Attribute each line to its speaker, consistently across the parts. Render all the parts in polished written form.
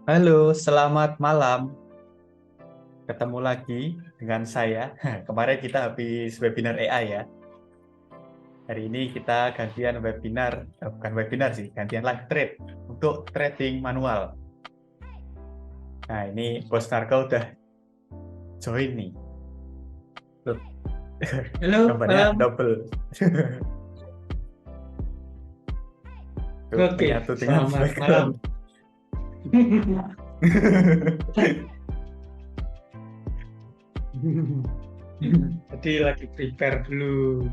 Speaker 1: Halo, selamat malam. Ketemu lagi dengan saya. Kemarin kita habis webinar AI ya. Hari ini kita gantian webinar, bukan webinar sih, gantian live trade untuk trading manual. Nah, ini Bos Narko udah join nih. Loh,
Speaker 2: Halo,
Speaker 1: gambarnya
Speaker 2: malam.
Speaker 1: double. Tuh,
Speaker 2: Oke,
Speaker 1: menyatu dengan
Speaker 2: selamat malam.
Speaker 1: background.
Speaker 2: Jadi lagi prepare dulu.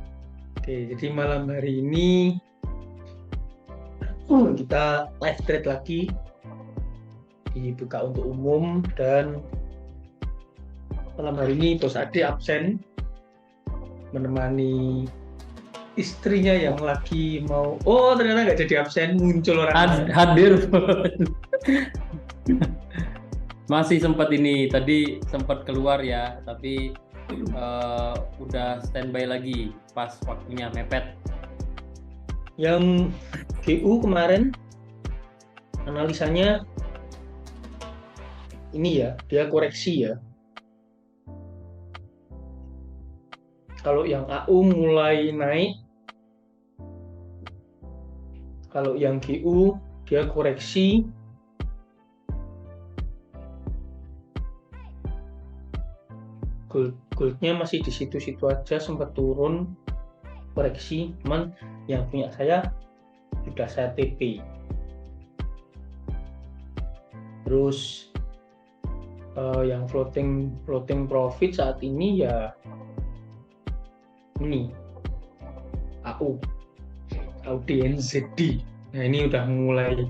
Speaker 2: Oke, jadi malam hari ini kita live trade lagi, dibuka untuk umum, dan malam hari ini Bos Ade absen menemani istrinya yang lagi mau. Oh, ternyata nggak jadi absen, muncul orangnya.
Speaker 3: Hadir. Masih sempat ini tadi sempat keluar ya, tapi udah standby lagi pas waktunya mepet.
Speaker 2: Yang GU kemarin analisanya ini ya, dia koreksi ya. Kalau yang AU mulai naik, kalau yang GU dia koreksi. Goldnya masih di situ-situ aja, sempat turun koreksi, cuman yang punya saya sudah saya TP. Terus yang floating profit saat ini ya ini AU AUDNZD. Nah, ini udah mulai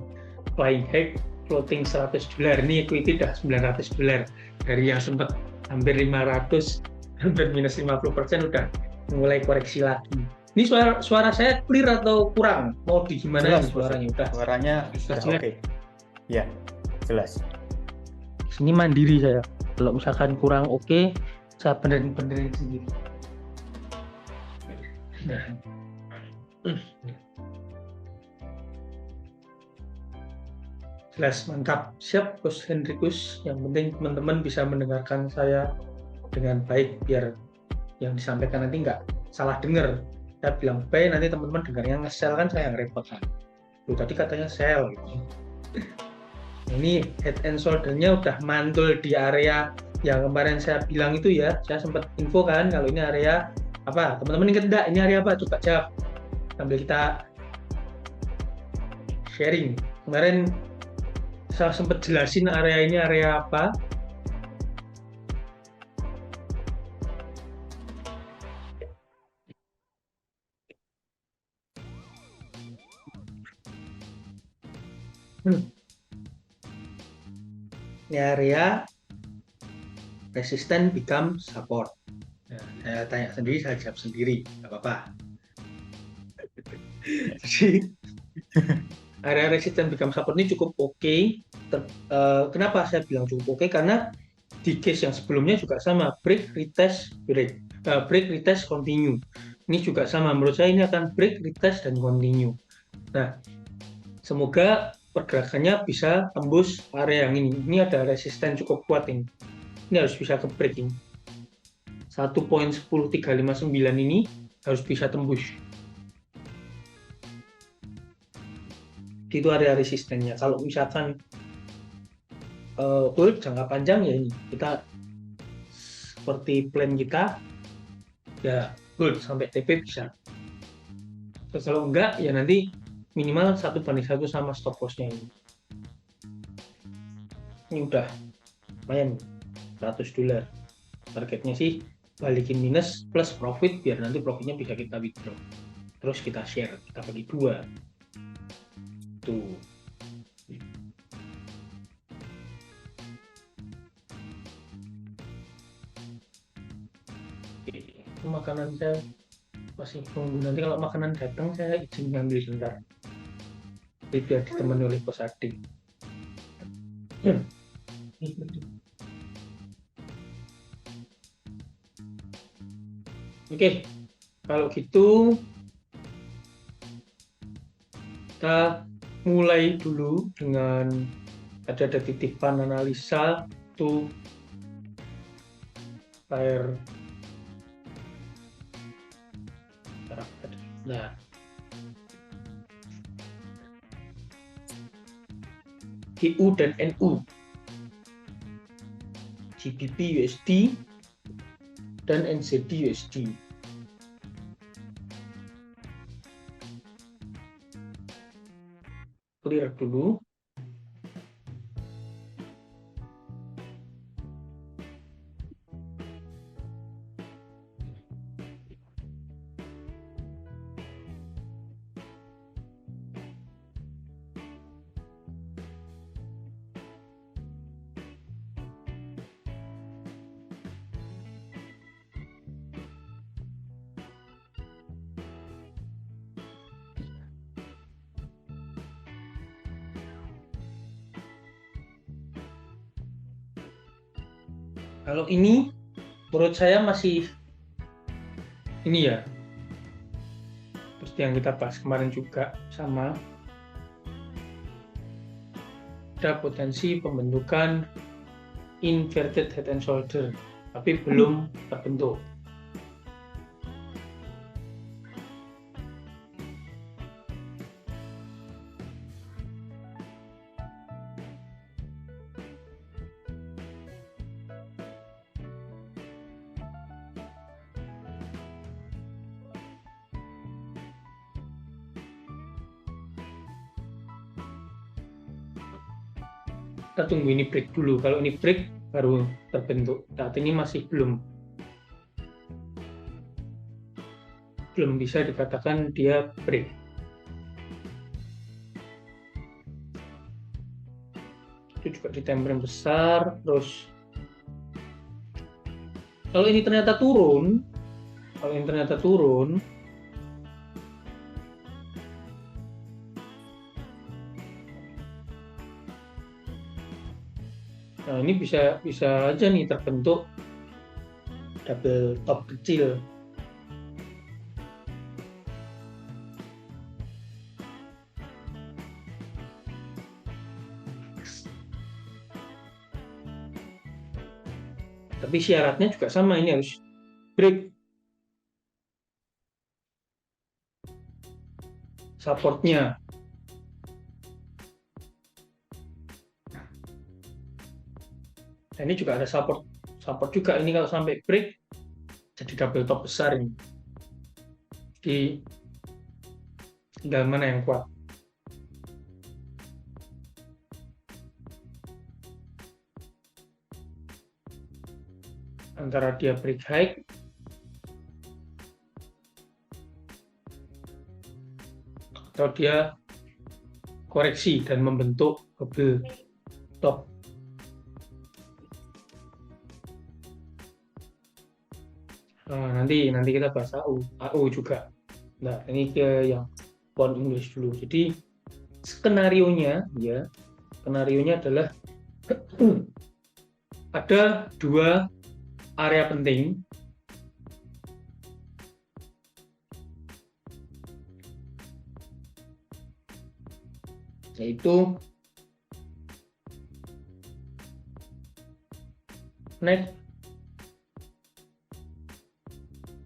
Speaker 2: flying high, floating $100. Ini equity udah $900 dari yang sempat hampir 500, hampir minus 50%, udah mulai koreksi lagi. Ini suara saya clear atau kurang? Mau di gimana
Speaker 1: Jelas,
Speaker 2: nih suaranya? Udah
Speaker 1: suaranya sudah
Speaker 2: jelas.
Speaker 1: oke. Ya, jelas.
Speaker 2: Sini mandiri saya. Kalau misalkan kurang oke, saya benerin sendiri. Nah. Jelas, mantap. Siap, Bos Hendrikus. Yang penting teman-teman bisa mendengarkan saya dengan baik, biar yang disampaikan nanti nggak salah dengar. Saya bilang baik, nanti teman-teman dengarnya nge-sell, kan saya yang repot kan. Loh, tadi katanya sell gitu. Ini head and shoulder-nya udah mantul di area yang kemarin saya bilang itu ya. Saya sempat info kan kalau ini area apa. Teman-teman ingat enggak ini area apa? Coba jawab. Sambil kita sharing. Kemarin saya sempat jelasin area ini area apa. Ini area resisten become support. Nah, saya tanya sendiri, saya jawab sendiri, nggak apa-apa. Jadi area resisten become support ini cukup oke. Kenapa saya bilang cukup oke? Karena di case yang sebelumnya juga sama, break retest break retest continue. Ini juga sama, menurut saya ini akan break retest dan continue. Nah, semoga pergerakannya bisa tembus area yang ini. Ini ada resisten cukup kuat ini. Ini harus bisa ke break ini. 1.10359 ini harus bisa tembus. Itu area resistennya. Kalau misalkan hold jangka panjang ya ini kita seperti plan kita ya hold sampai TP bisa. Terus kalau enggak ya nanti minimal 1:1 sama stop lossnya ini. Ini udah lumayan $100. Targetnya sih balikin minus plus profit biar nanti profitnya bisa kita withdraw. Terus kita share, kita bagi dua. Tuh. Oke. Itu makanan saya masih nunggu, nanti kalau makanan datang saya izin ngambil sebentar. Jadi biar ditemani oleh Bos Adi. Oke, kalau gitu kita mulai dulu dengan Tadi ada titipan analisa to air. Nah, GU dan NU, GBP USD dan NZD USD. Clear dulu. Kalau ini menurut saya masih ini ya, seperti yang kita bahas kemarin juga, sama ada potensi pembentukan inverted head and shoulder, tapi belum terbentuk. Kita tunggu ini break dulu. Kalau ini break baru terbentuk. Saat ini masih belum bisa dikatakan dia break. Itu juga di time frame besar. Terus kalau ini ternyata turun, nah ini bisa aja nih terbentuk double top kecil. Tapi syaratnya juga sama, ini harus break supportnya. Nah, ini juga ada support juga. Ini kalau sampai break jadi double top besar ini. Di tinggal mana yang kuat. Antara dia break high atau dia koreksi dan membentuk double top. Nah, nanti kita bahas AU juga. Nah, ini ke yang pound English dulu. Jadi skenarionya adalah ada dua area penting, yaitu neck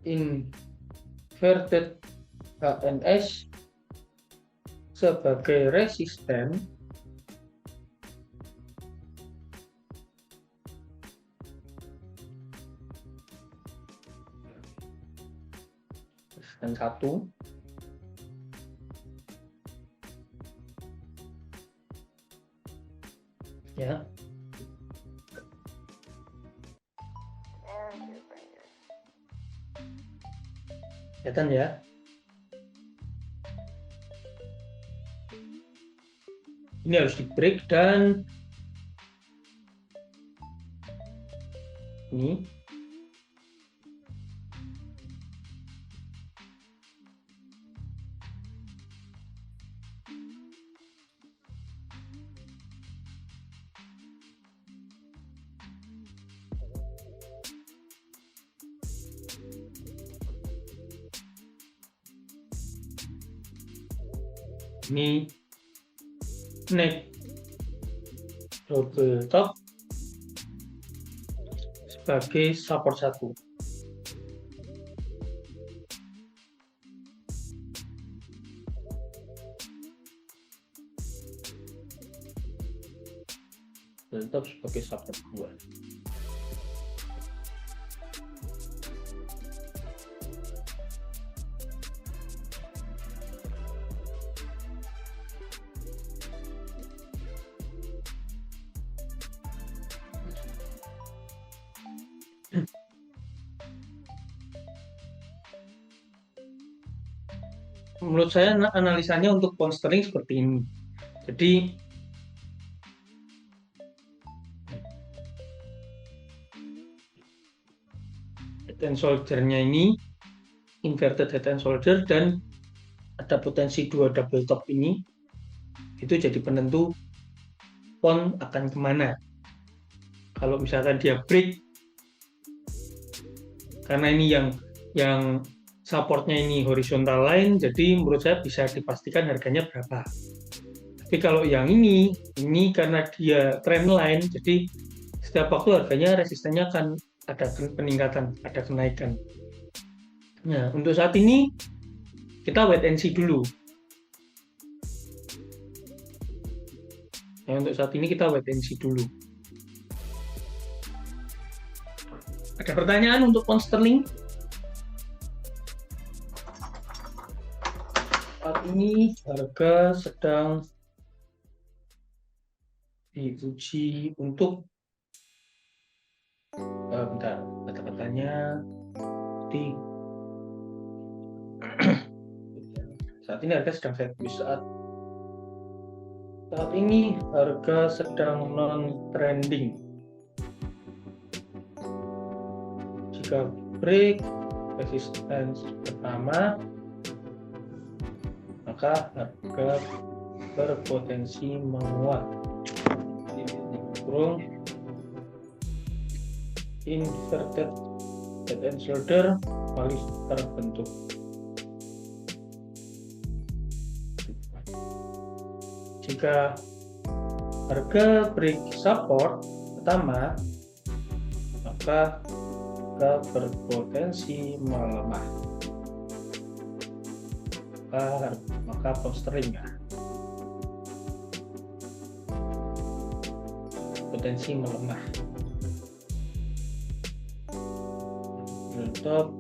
Speaker 2: inverted HNS sebagai resisten dan satu, ya. Kelihatan ya. Ini harus di break dan ini neck double top sebagai support 1. Double top sebagai support 2. Menurut saya analisanya untuk pound sterling seperti ini. Jadi head and shoulder-nya ini inverted head and shoulder dan ada potensi 2 double top ini, itu jadi penentu pound akan kemana. Kalau misalkan dia break, karena ini yang supportnya ini horizontal line, jadi menurut saya bisa dipastikan harganya berapa. Tapi kalau yang ini karena dia trend line, jadi setiap waktu harganya resistennya akan ada peningkatan, ada kenaikan. Nah, untuk saat ini kita wait and see dulu. Nah, untuk saat ini kita wait and see dulu. Ada pertanyaan untuk pound sterling? Saat ini harga sedang diuji untuk bentar, kata-katanya di saat ini harga sedang sideways. Saat ini harga sedang non trending. Jika break resistance pertama, maka harga berpotensi menguat. Kurung inverted head and shoulder paling terbentuk. Jika harga break support pertama, maka harga berpotensi melemah. Maka pound sterling potensi melemah. Untuk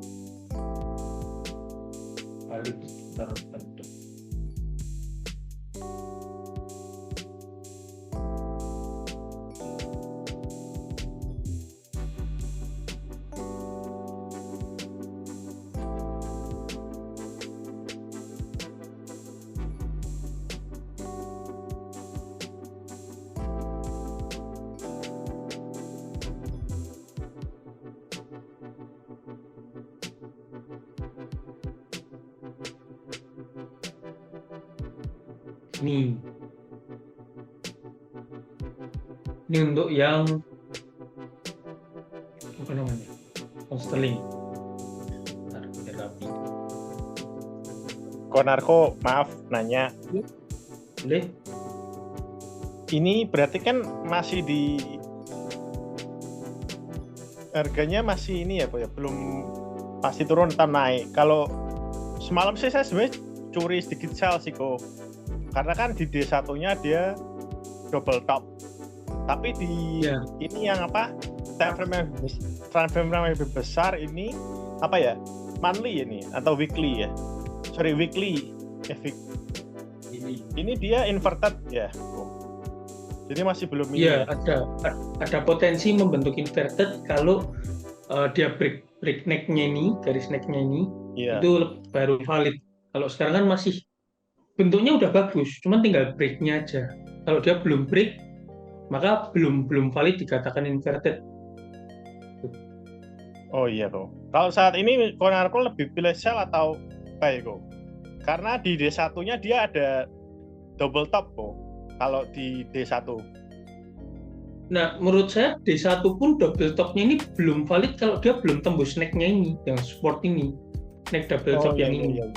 Speaker 2: balik terbentuk. Ini untuk yang apa namanya, pound sterling.
Speaker 4: Konarko, maaf nanya.
Speaker 2: Boleh?
Speaker 4: Ini berarti kan masih di harganya masih ini ya, Pak ya, belum pasti turun atau naik. Kalau semalam sih saya sebenarnya curi sedikit sell sih kok. Karena kan di D1-nya dia double top. Tapi di ini yang apa? Time frame yang lebih besar ini apa ya? Monthly ini atau weekly ya? Sorry, weekly. Ini dia inverted ya. Jadi masih belum ini.
Speaker 2: Iya, ada potensi membentuk inverted kalau dia break neck-nya ini, garis neck-nya ini, itu baru valid. Kalau sekarang kan masih bentuknya udah bagus, cuman tinggal break-nya aja. Kalau dia belum break, maka belum valid dikatakan inverted.
Speaker 4: Oh iya kok. Kalau saat ini Konarko lebih pilih sell atau buy kok? Karena di D1-nya dia ada double top kok. Kalau di D1.
Speaker 2: Nah, menurut saya D1 pun double top-nya ini belum valid kalau dia belum tembus neck-nya ini, yang support ini. Neck double top yang ini.
Speaker 4: Iya.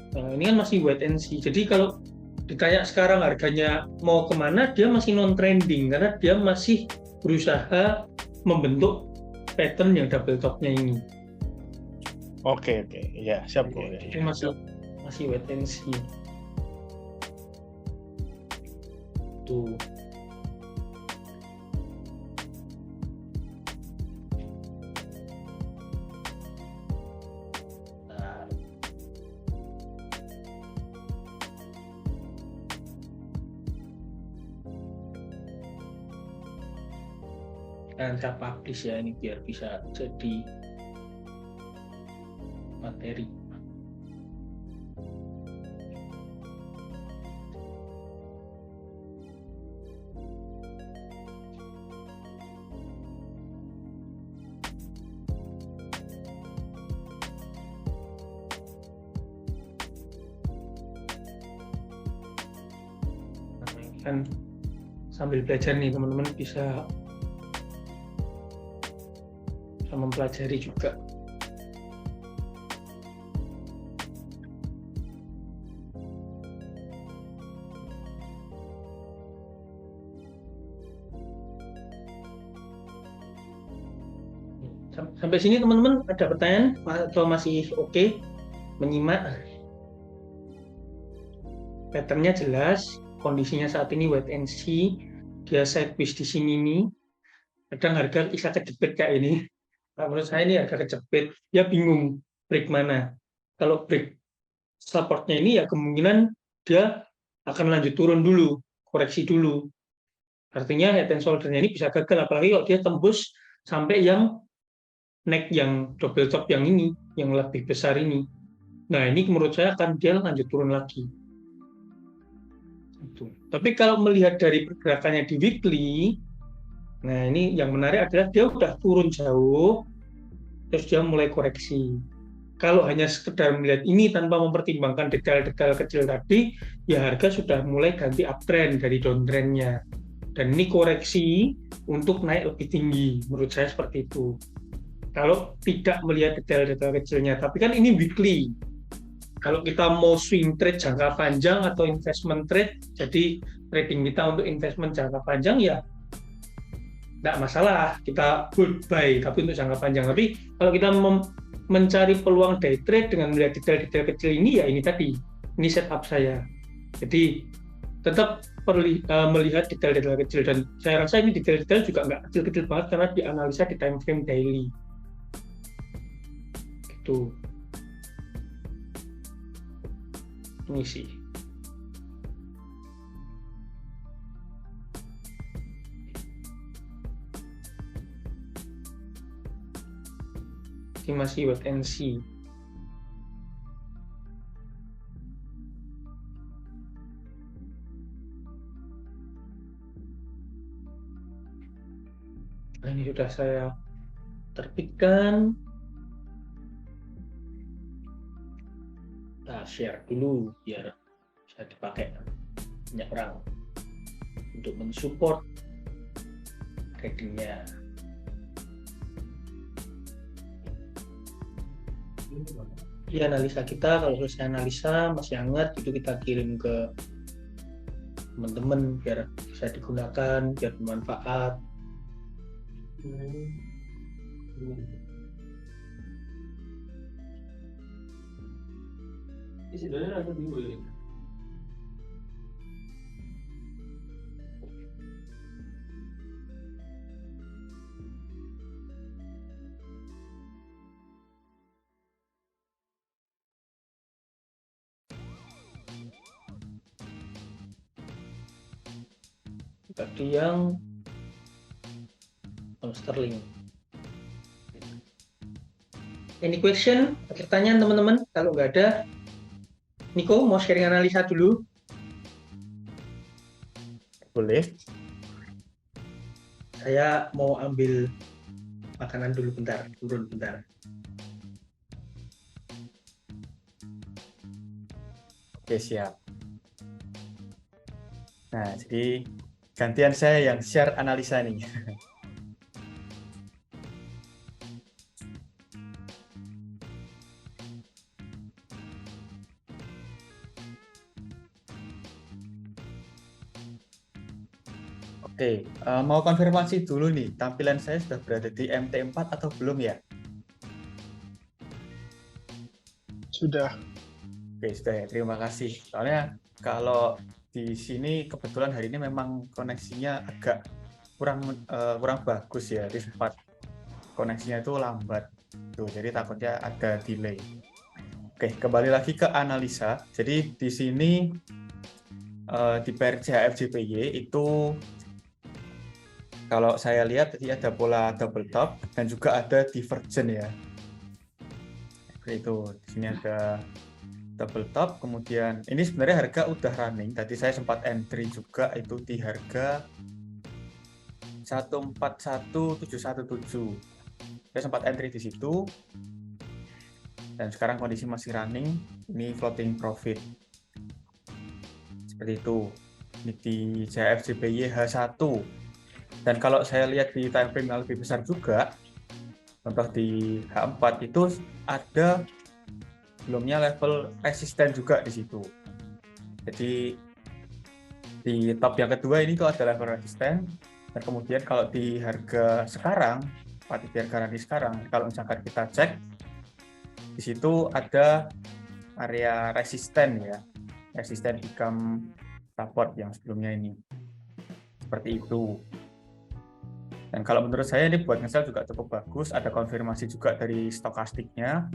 Speaker 2: Nah, ini kan masih wait and see. Jadi kalau ditanya sekarang harganya mau kemana, dia masih non-trending karena dia masih berusaha membentuk pattern yang double topnya ini.
Speaker 4: Oke, ya siap kok.
Speaker 2: Itu
Speaker 4: Ya.
Speaker 2: masih wait and see. Tuh. Nah. Dan saya publish ya ini biar bisa jadi materi. Kan sambil belajar nih teman-teman bisa mempelajari juga. Sampai sini teman-teman ada pertanyaan atau masih oke menyimak? Patternnya jelas, kondisinya saat ini wait and see, dia sideways di sini nih. Kadang harga bisa kejepit kayak ini. Nah, menurut saya ini harga kejepit, dia bingung break mana. Kalau break supportnya ini ya kemungkinan dia akan lanjut turun dulu, koreksi dulu. Artinya head and shoulder-nya ini bisa gagal, apalagi kalau dia tembus sampai yang neck yang double top yang ini, yang lebih besar ini. Nah, ini menurut saya akan dia lanjut turun lagi. Tapi kalau melihat dari pergerakannya di weekly, nah ini yang menarik adalah dia udah turun jauh, terus dia mulai koreksi. Kalau hanya sekedar melihat ini tanpa mempertimbangkan detail-detail kecil tadi, ya harga sudah mulai ganti uptrend dari downtrendnya. Dan ini koreksi untuk naik lebih tinggi, menurut saya seperti itu. Kalau tidak melihat detail-detail kecilnya, tapi kan ini weekly. Kalau kita mau swing trade jangka panjang atau investment trade, jadi trading kita untuk investment jangka panjang ya tidak masalah, kita hold buy, tapi untuk jangka panjang. Tapi kalau kita mencari peluang day trade dengan melihat detail-detail kecil ini, ya ini tadi, ini setup saya. Jadi tetap melihat detail-detail kecil, dan saya rasa ini detail-detail juga nggak kecil-kecil banget karena dianalisa di time frame daily. Gitu. Ini sih. Ini masih wait and see. Nah, ini sudah saya terbitkan. Kita share dulu biar bisa dipakai banyak orang untuk mensupport tradingnya. Di analisa kita, kalau selesai analisa masih hangat, itu kita kirim ke teman-teman biar bisa digunakan, biar bermanfaat. Tadi yang sterling. Any question? Pertanyaan teman-teman? Kalau nggak ada, Niko mau sharing analisa dulu?
Speaker 1: Boleh.
Speaker 2: Saya mau ambil makanan dulu bentar, turun bentar.
Speaker 1: Oke, siap. Nah, jadi gantian saya yang share analisa nih. Oke, mau konfirmasi dulu nih, tampilan saya sudah berada di MT4 atau belum ya?
Speaker 4: Sudah.
Speaker 1: Oke, sudah ya, terima kasih. Soalnya kalau di sini kebetulan hari ini memang koneksinya agak kurang bagus ya, di tempat koneksinya itu lambat. Tuh, jadi takutnya ada delay. Oke, kembali lagi ke analisa. Jadi di sini di PRCHFJPY itu kalau saya lihat tadi ada pola double top dan juga ada divergent ya. Seperti itu. Di sini ada double top, kemudian ini sebenarnya harga udah running. Tadi saya sempat entry juga itu di harga 141717. Saya sempat entry di situ. Dan sekarang kondisi masih running. Ini floating profit. Seperti itu. Ini di CFJPY H1. Dan kalau saya lihat di time frame yang lebih besar juga, contoh di H4 itu ada sebelumnya level resisten juga di situ. Jadi di top yang kedua ini tuh ada level resisten. Dan kemudian kalau di harga sekarang, di harga nanti sekarang, kalau misalkan kita cek, di situ ada area resisten ya, resisten become support yang sebelumnya ini. Seperti itu. Dan kalau menurut saya ini buat nge-sell juga cukup bagus, ada konfirmasi juga dari stokastiknya.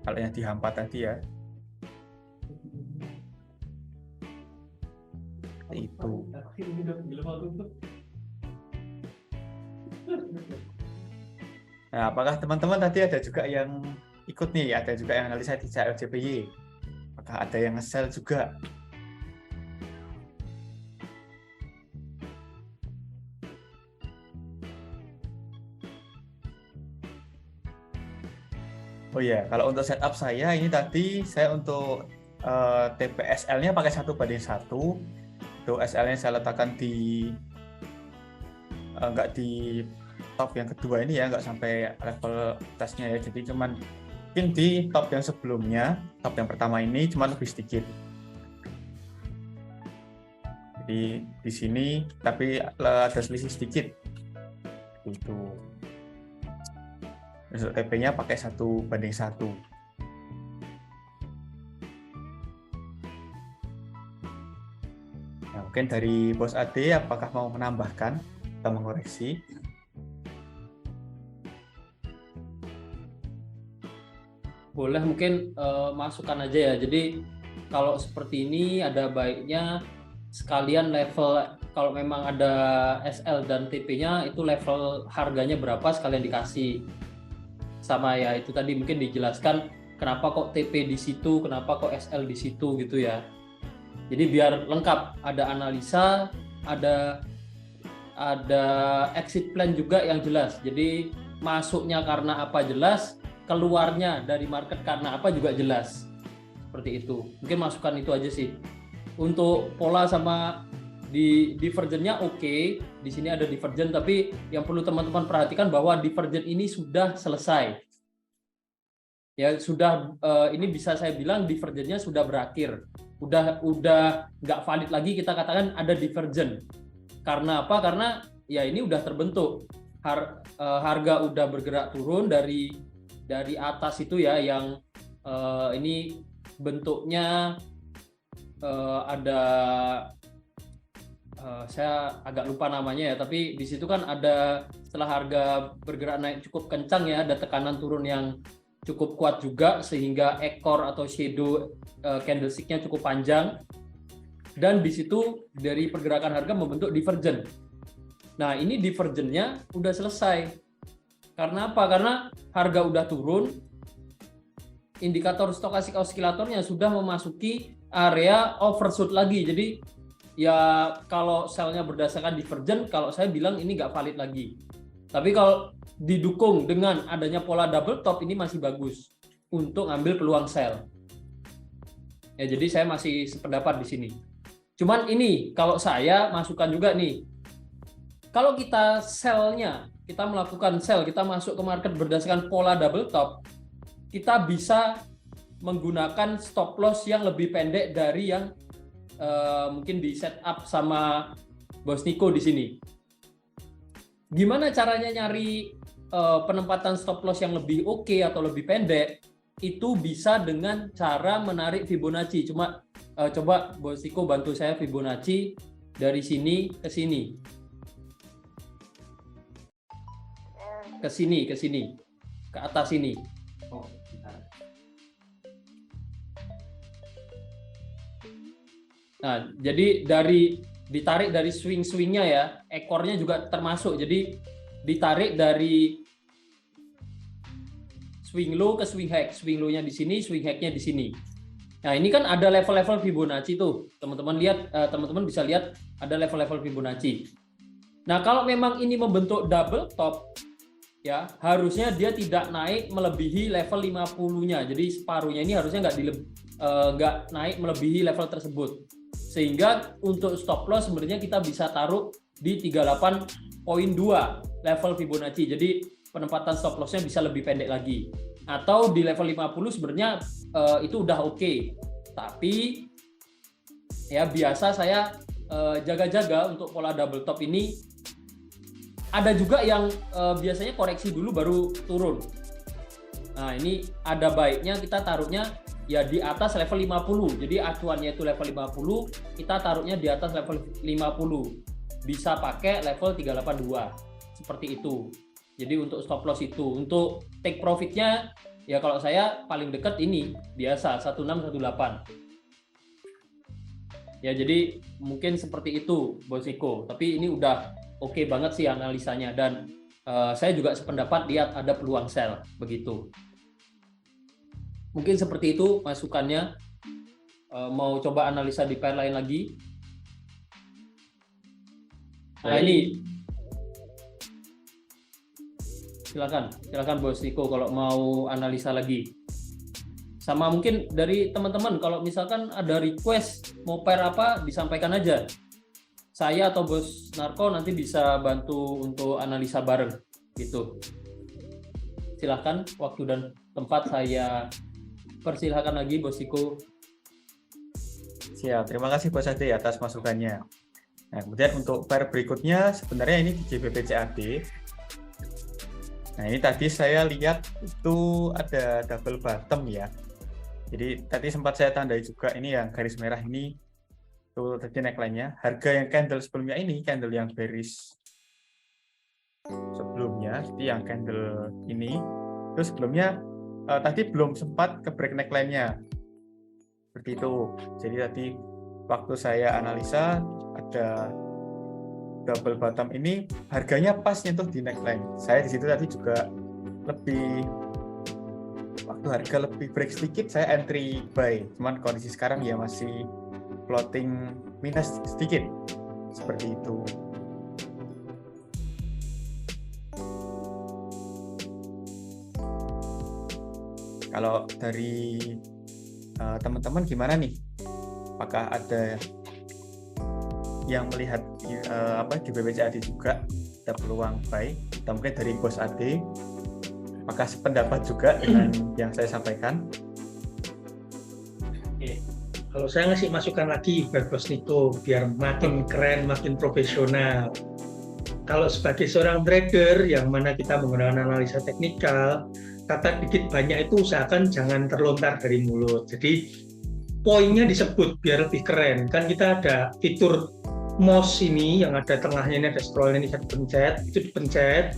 Speaker 1: Kalau yang di H4 tadi ya. Itu. Nah, apakah teman-teman tadi ada juga yang ikut nih, ada juga yang analisa di CFJPY? Apakah ada yang nge-sell juga? Oh iya, kalau untuk setup saya ini tadi saya untuk TPSL-nya pakai 1:1. Itu SL-nya saya letakkan di nggak di top yang kedua ini ya, nggak sampai level atasnya ya. Jadi cuman mungkin di top yang sebelumnya, top yang pertama ini cuma lebih sedikit. Jadi di sini tapi ada selisih sedikit. Itu. Untuk TP-nya pakai 1:1. Nah, mungkin dari Bos Ade, apakah mau menambahkan atau mengoreksi?
Speaker 3: Boleh mungkin masukkan aja ya. Jadi kalau seperti ini ada baiknya sekalian level, kalau memang ada SL dan TP-nya itu level harganya berapa sekalian dikasih. Sama ya itu tadi mungkin dijelaskan kenapa kok TP di situ, kenapa kok SL di situ gitu ya. Jadi biar lengkap, ada analisa, ada exit plan juga yang jelas. Jadi masuknya karena apa jelas, keluarnya dari market karena apa juga jelas. Seperti itu. Mungkin masukan itu aja sih. Untuk pola sama di divergennya oke. Di sini ada divergen, tapi yang perlu teman-teman perhatikan bahwa divergen ini sudah selesai. Ya sudah, ini bisa saya bilang divergennya sudah berakhir. Udah nggak valid lagi kita katakan ada divergen. Karena apa? Karena ya ini udah terbentuk. Harga udah bergerak turun dari atas itu ya, yang ini bentuknya ada saya agak lupa namanya ya, tapi di situ kan ada setelah harga bergerak naik cukup kencang ya, ada tekanan turun yang cukup kuat juga sehingga ekor atau shadow candlestick-nya cukup panjang, dan di situ dari pergerakan harga membentuk divergen. Nah ini divergennya udah selesai. Karena apa? Karena harga udah turun, indikator stokastik osilatornya sudah memasuki area overshoot lagi. Jadi ya kalau sell-nya berdasarkan divergen, kalau saya bilang ini nggak valid lagi. Tapi kalau didukung dengan adanya pola double top, ini masih bagus untuk ngambil peluang sell. Ya jadi saya masih sependapat di sini. Cuman ini kalau saya masukkan juga nih, kalau kita sell-nya, kita melakukan sell, kita masuk ke market berdasarkan pola double top, kita bisa menggunakan stop loss yang lebih pendek dari yang mungkin di setup sama Bos Niko di sini. Gimana caranya nyari penempatan stop loss yang lebih oke atau lebih pendek? Itu bisa dengan cara menarik Fibonacci. Coba Bos Niko bantu saya Fibonacci dari sini ke sini. Ke sini, ke atas sini. Nah, jadi ditarik dari swing-swingnya ya, ekornya juga termasuk. Jadi ditarik dari swing low ke swing high. Swing low-nya di sini, swing high-nya di sini. Nah, ini kan ada level-level Fibonacci tuh. Teman-teman lihat, teman-teman bisa lihat ada level-level Fibonacci. Nah, kalau memang ini membentuk double top, ya harusnya dia tidak naik melebihi level 50-nya. Jadi separuhnya ini harusnya nggak naik melebihi level tersebut. Sehingga untuk stop loss sebenarnya kita bisa taruh di 38.2 level Fibonacci. Jadi penempatan stop loss-nya bisa lebih pendek lagi. Atau di level 50 sebenarnya itu udah oke. Tapi ya biasa saya jaga-jaga untuk pola double top ini. Ada juga yang biasanya koreksi dulu baru turun. Nah, ini ada baiknya kita taruhnya ya di atas level 50. Jadi acuannya itu level 50, kita taruhnya di atas level 50. Bisa pakai level 382. Seperti itu. Jadi untuk stop loss itu, untuk take profitnya ya kalau saya paling dekat ini biasa 1618. Ya, jadi mungkin seperti itu Bos Niko. Tapi ini udah oke banget sih analisanya, dan saya juga sependapat lihat ada peluang sell begitu. Mungkin seperti itu masukannya. Mau coba analisa di pair lain lagi. Nah, ini silakan Bos Niko kalau mau analisa lagi. Sama mungkin dari teman-teman kalau misalkan ada request mau pair apa disampaikan aja. Saya atau Bos Narko nanti bisa bantu untuk analisa bareng gitu. Silakan, waktu dan tempat saya persilahkan lagi Bos Niko.
Speaker 1: Siap, terima kasih Bos Ade atas masukannya. Nah, kemudian untuk pair berikutnya sebenarnya ini di GBP-CAD. Nah, ini tadi saya lihat itu ada double bottom ya. Jadi tadi sempat saya tandai juga ini yang garis merah ini tuh tadi neckline-nya. Harga yang candle sebelumnya ini candle yang bearish sebelumnya, jadi yang candle ini. Terus sebelumnya tadi belum sempat ke break neckline-nya. Seperti itu. Jadi tadi waktu saya analisa ada double bottom ini harganya pas nyentuh di neckline. Saya di situ tadi juga lebih waktu harga lebih break sedikit saya entry buy. Cuman kondisi sekarang ya masih floating minus sedikit. Seperti itu. Kalau dari teman-teman gimana nih? Apakah ada yang melihat di GBP-CAD juga ada peluang buy? Atau mungkin dari Bos Ade, apakah sependapat juga dengan yang saya sampaikan?
Speaker 2: Oke. Kalau saya ngasih masukan lagi buat Bos Niko biar makin keren, makin profesional. Kalau sebagai seorang trader yang mana kita menggunakan analisa teknikal, kata dikit banyak itu usahakan jangan terlontar dari mulut. Jadi poinnya disebut biar lebih keren. Kan kita ada fitur mouse ini yang ada tengahnya ini ada scroll ini bisa dipencet, itu dipencet.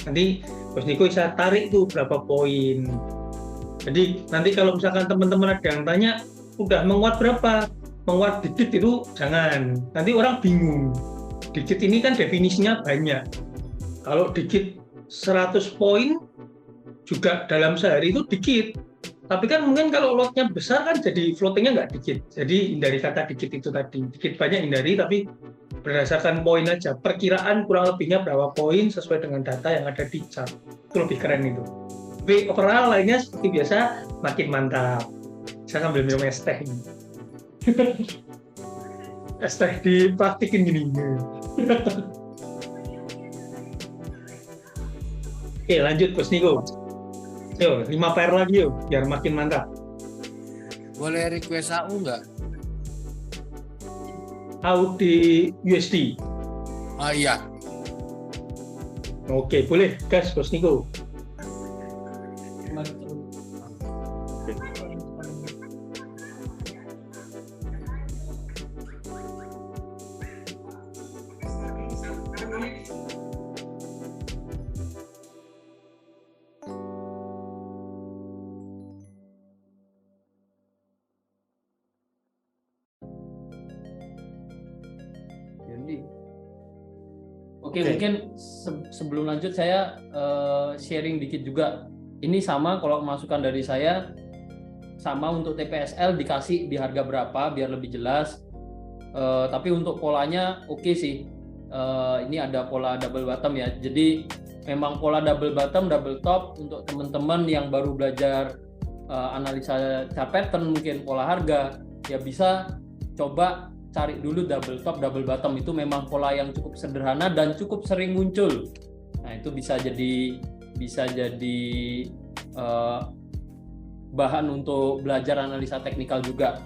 Speaker 2: Nanti Bos Niko bisa tarik tuh berapa poin. Jadi nanti kalau misalkan teman-teman ada yang tanya, udah menguat berapa? Menguat dikit itu jangan. Nanti orang bingung. Dikit ini kan definisinya banyak. Kalau dikit 100 poin juga dalam sehari itu dikit. Tapi kan mungkin kalau lotnya besar kan jadi floatingnya nggak dikit. Jadi hindari kata dikit itu tadi. Dikit banyak hindari, tapi berdasarkan poin aja. Perkiraan kurang lebihnya berapa poin sesuai dengan data yang ada di chart. Itu lebih keren itu. Tapi overall lainnya seperti biasa makin mantap. Saya sambil minum es teh ini. Es teh dipraktikin gini. Oke, lanjut Bos Niko. Yo, 5 pair lagi yuk, biar makin mantap.
Speaker 5: Boleh request AU nggak?
Speaker 2: AU di USD.
Speaker 5: Iya.
Speaker 2: Oke, boleh gas Bos Niko.
Speaker 3: Oke, mungkin sebelum lanjut saya sharing dikit juga. Ini sama kalau masukan dari saya, sama untuk TPSL dikasih di harga berapa biar lebih jelas. Tapi untuk polanya oke sih. Ini ada pola double bottom ya. Jadi memang pola double bottom, double top untuk teman-teman yang baru belajar analisa chart pattern, mungkin pola harga, ya bisa coba cari dulu double top, double bottom. Itu memang pola yang cukup sederhana dan cukup sering muncul. Nah, itu bisa jadi bahan untuk belajar analisa teknikal juga.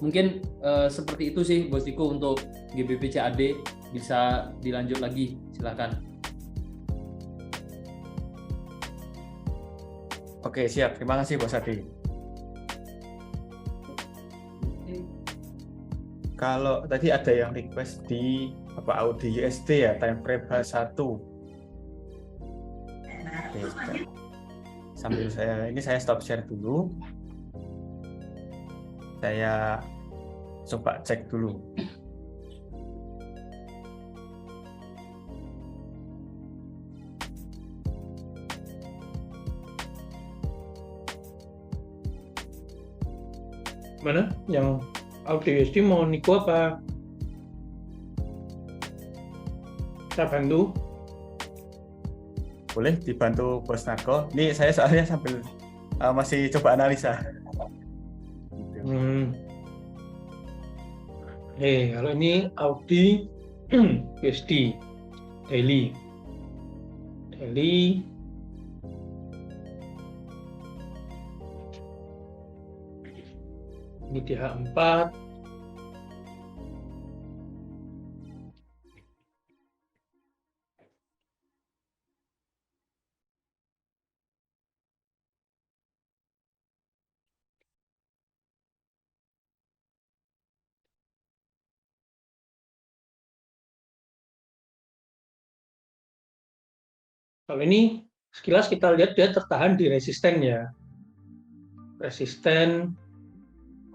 Speaker 3: Mungkin seperti itu sih Bos Diko untuk GBP CAD. Bisa dilanjut lagi, silakan.
Speaker 1: Oke, siap. Terima kasih Bos Adi. Kalau tadi ada yang request di Audi USD ya, time frame H1. Oke, sambil saya stop share dulu. Saya coba cek dulu.
Speaker 2: Mana? Yang Audi USD mau Niko apa? Saya bantu.
Speaker 1: Boleh dibantu Bos Narko. Ini saya soalnya sambil masih coba analisa.
Speaker 2: Kalau ini Audi USD daily. Ini di H4. Kalau ini sekilas kita lihat dia tertahan di resisten ya. Resisten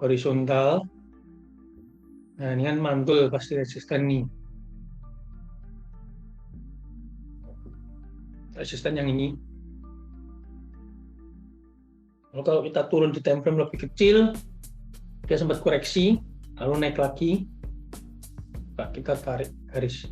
Speaker 2: horizontal. Nah, ini kan mantul pasti resisten nih. Resisten yang ini. Lalu kalau kita turun di time frame lebih kecil, dia sempat koreksi, lalu naik lagi. Nah, kita tarik garis.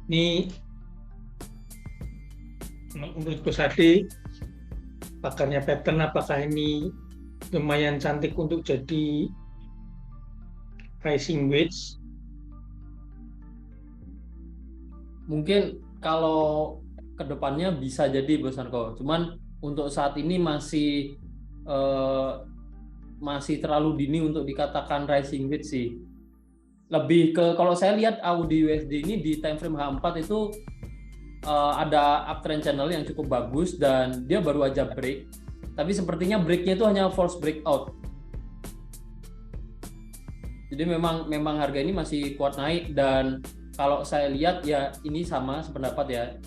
Speaker 2: Ini menurut Gus Adi, pakarnya pattern apakah ini lumayan cantik untuk jadi rising wedge?
Speaker 3: Mungkin kalau kedepannya bisa jadi Bos Narko. Cuman untuk saat ini masih terlalu dini untuk dikatakan rising wedge sih. Lebih ke kalau saya lihat Audi USD ini di time frame H4 itu ada uptrend channel yang cukup bagus dan dia baru aja break. Tapi sepertinya breaknya itu hanya false breakout. Jadi memang harga ini masih kuat naik dan kalau saya lihat ya ini sama sependapat ya,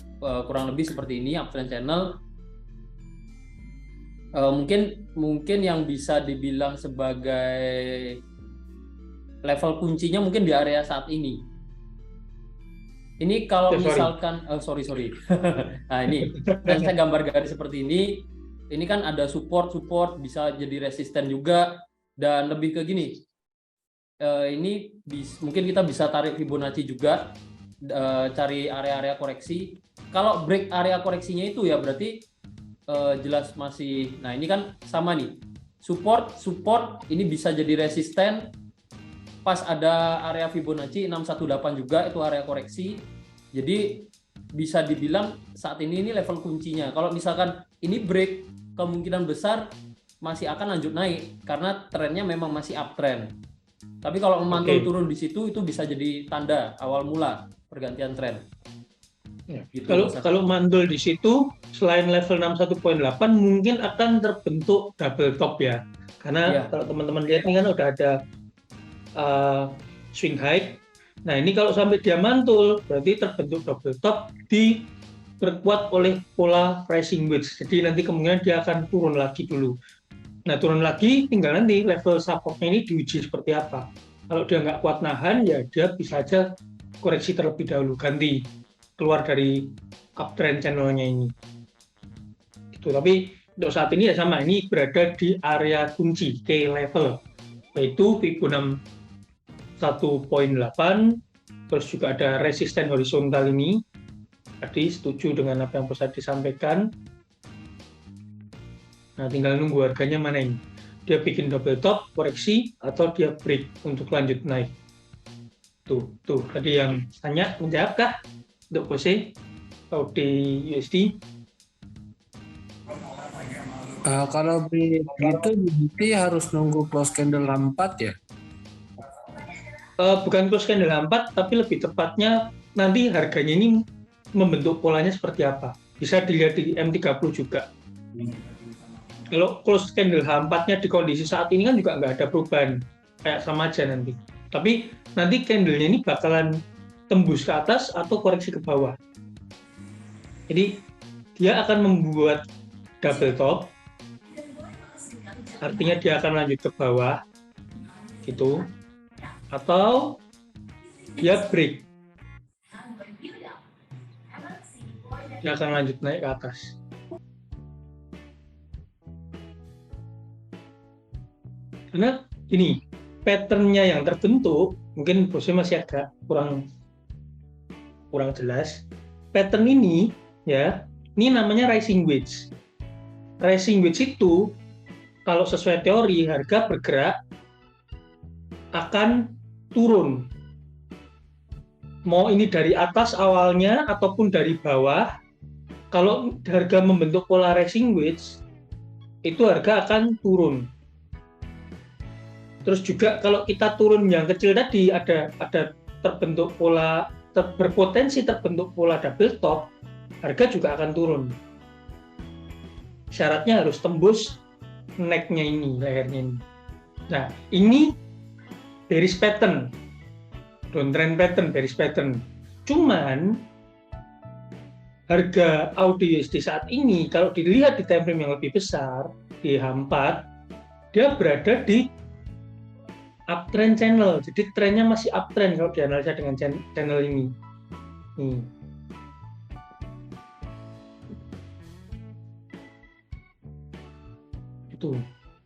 Speaker 3: kurang lebih seperti ini uptrend channel. Mungkin yang bisa dibilang sebagai level kuncinya mungkin di area saat ini. Ini kalau
Speaker 2: sorry.
Speaker 3: misalkan, sorry. Nah ini, dan saya gambar garis seperti ini. Ini kan ada support bisa jadi resisten juga, dan lebih ke gini. Ini mungkin kita bisa tarik Fibonacci juga, cari area-area koreksi. Kalau break area koreksinya itu ya berarti jelas masih. Nah ini kan sama nih. Support ini bisa jadi resisten. Pas ada area Fibonacci 618 juga itu area koreksi. Jadi bisa dibilang saat ini level kuncinya. Kalau misalkan ini break, kemungkinan besar masih akan lanjut naik karena trennya memang masih uptrend. Tapi kalau memantul turun di situ itu bisa jadi tanda awal mula pergantian tren.
Speaker 2: Ya.
Speaker 3: Gitu,
Speaker 2: kalau mantul di situ selain level 61.8 mungkin akan terbentuk double top ya. Karena kalau teman-teman lihat ini kan udah ada swing high. Nah ini kalau sampai dia mantul berarti terbentuk double top diperkuat oleh pola rising wedge. Jadi nanti kemungkinan dia akan turun lagi dulu. Nah turun lagi tinggal nanti level supportnya ini diuji seperti apa. Kalau dia nggak kuat nahan ya dia bisa aja koreksi terlebih dahulu, ganti keluar dari uptrend channelnya ini. Gitu. Tapi untuk saat ini ya sama, ini berada di area kunci key level yaitu Fibonacci 1.8, terus juga ada resisten horizontal ini. Tadi setuju dengan apa yang bisa disampaikan. Nah, tinggal nunggu harganya mana ini. Dia bikin double top, koreksi, atau dia break untuk lanjut naik. Tuh, tadi yang tanya, menjawabkah untuk Jose atau di USD?
Speaker 5: Kalau begitu berarti harus nunggu close candle 4 ya?
Speaker 2: Bukan close candle 4, tapi lebih tepatnya nanti harganya ini membentuk polanya seperti apa. Bisa dilihat di M30 juga. Kalau close candle H4-nya di kondisi saat ini kan juga nggak ada perubahan. Kayak sama aja nanti. Tapi nanti candle-nya ini bakalan tembus ke atas atau koreksi ke bawah. Jadi dia akan membuat double top. Artinya dia akan lanjut ke bawah. Gitu. Atau dia break, dia akan lanjut naik ke atas. Karena ini patternnya yang terbentuk, mungkin bosnya masih agak kurang jelas. Pattern ini ya, ini namanya rising wedge. Rising wedge itu kalau sesuai teori harga bergerak akan turun, mau ini dari atas awalnya ataupun dari bawah. Kalau harga membentuk pola rising wedge itu harga akan turun. Terus juga kalau kita turun yang kecil tadi ada terbentuk pola, berpotensi terbentuk pola double top, harga juga akan turun. Syaratnya harus tembus neck-nya ini, lehernya ini. Nah ini bearish pattern, downtrend pattern, bearish pattern. Cuman harga AUD USD saat ini kalau dilihat di time frame yang lebih besar di H4, dia berada di uptrend channel. Jadi trennya masih uptrend kalau dianalisa dengan channel ini. Nih. Itu.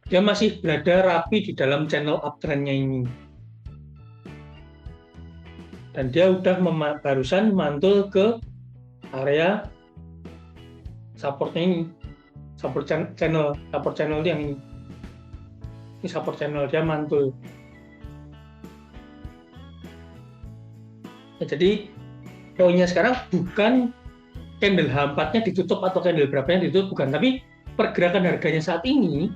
Speaker 2: Dia masih berada rapi di dalam channel uptrendnya ini. Dan dia udah barusan mantul ke area supportnya ini, support channel yang ini support channel, dia mantul. Ya, jadi poinnya sekarang bukan candle H4-nya ditutup atau candle berapanya ditutup, bukan, tapi pergerakan harganya saat ini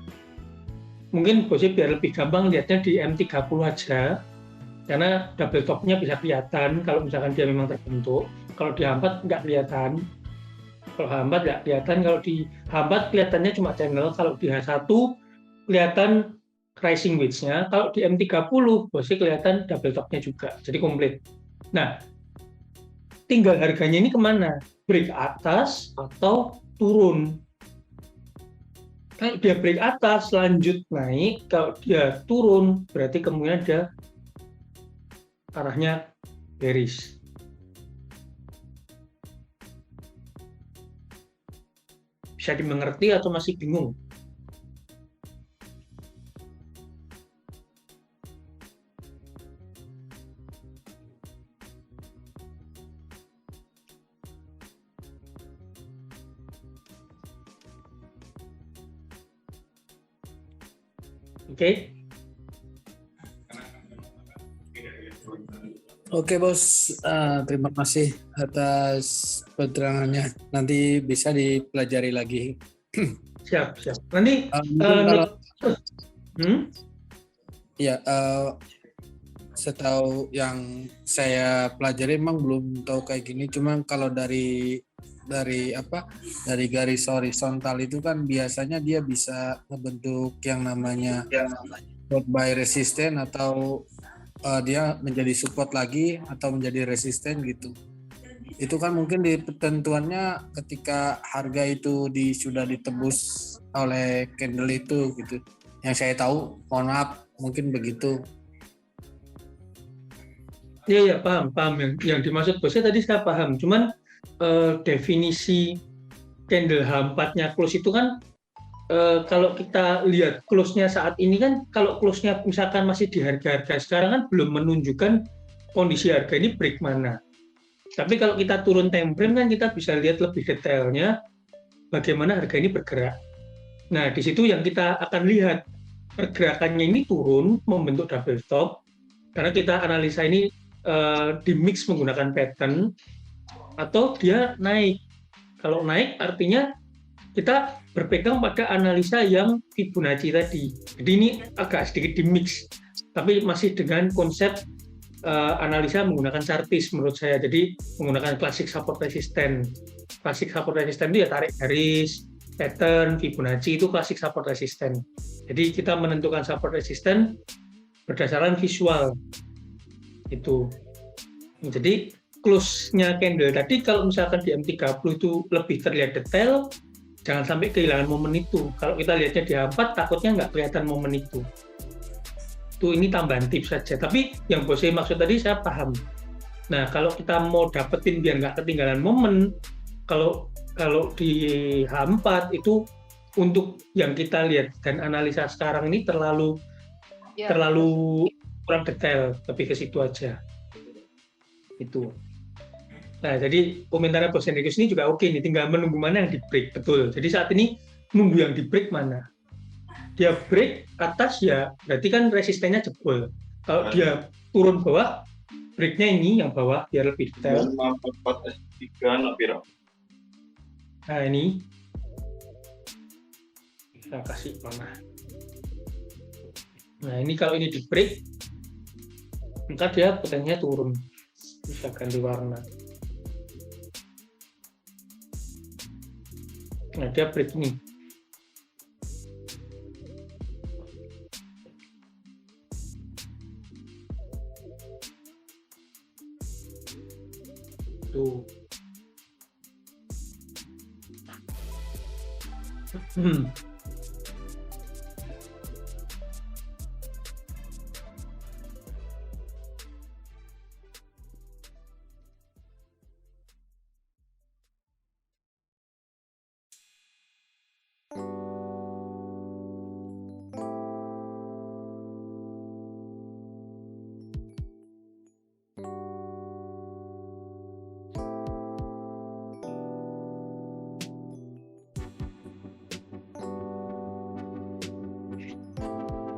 Speaker 2: mungkin bosnya biar lebih gampang lihatnya di M30 aja. Karena double top-nya bisa kelihatan kalau misalkan dia memang terbentuk. Kalau di H4 nggak kelihatan. Kalau H4 nggak kelihatan. Kalau di H4 kelihatannya cuma channel. Kalau di H1 kelihatan rising wedge-nya. Kalau di M30 bosnya kelihatan double top-nya juga. Jadi komplit. Nah, tinggal harganya ini kemana? Break atas atau turun. Kalau dia break atas lanjut naik. Kalau dia turun berarti kemungkinan dia arahnya bearish. Bisa dimengerti atau masih bingung? Oke.
Speaker 5: Oke bos, terima kasih atas penerangannya. Nanti bisa dipelajari lagi.
Speaker 2: Siap. Nanti
Speaker 5: Mungkin kalau ya setahu yang saya pelajari emang belum tahu kayak gini. Cuma kalau dari garis horizontal itu kan biasanya dia bisa membentuk yang namanya support by resisten atau dia menjadi support lagi atau menjadi resisten gitu. Itu kan mungkin di ketentuannya ketika harga itu sudah ditebus oleh candle itu gitu. Yang saya tahu, mohon maaf, mungkin begitu.
Speaker 2: Iya, paham. Yang dimaksud bosnya tadi saya paham. Cuman definisi candle H4-nya close itu kan kalau kita lihat close-nya saat ini kan, kalau close-nya misalkan masih di harga-harga sekarang kan belum menunjukkan kondisi harga ini break mana. Tapi kalau kita turun time frame kan kita bisa lihat lebih detailnya bagaimana harga ini bergerak. Nah, di situ yang kita akan lihat pergerakannya ini turun membentuk double top karena kita analisa ini di mix menggunakan pattern, atau dia naik. Kalau naik artinya kita berpegang pada analisa yang Fibonacci tadi. Jadi ini agak sedikit di mix, tapi masih dengan konsep analisa menggunakan chartis menurut saya. Jadi menggunakan classic support resistance. Classic support resistance itu ya tarik garis, pattern, Fibonacci itu classic support resistance. Jadi kita menentukan support resistance berdasarkan visual. Itu. Jadi close-nya candle tadi kalau misalkan di M30 itu lebih terlihat detail, jangan sampai kehilangan momen itu. Kalau kita lihatnya di H4 takutnya nggak kelihatan momen itu. Ini tambahan tips saja. Tapi yang bosnya maksud tadi saya paham. Nah, kalau kita mau dapetin biar nggak ketinggalan momen, kalau di H4 itu untuk yang kita lihat dan analisa sekarang ini terlalu kurang detail, lebih ke situ aja. Itu. Nah, jadi komentarnya Bos Hendrikus ini juga oke nih, tinggal menunggu mana yang di break. Betul. Jadi saat ini nunggu yang di break mana. Dia break atas ya berarti kan resistennya jebol. Kalau dia turun bawah, breaknya ini yang bawah biar lebih detail. Nah, ini kita kasih mana. Nah, ini kalau ini di break, maka dia potensinya turun. Bisa ganti warna. Nah, dia break ini. Tuh.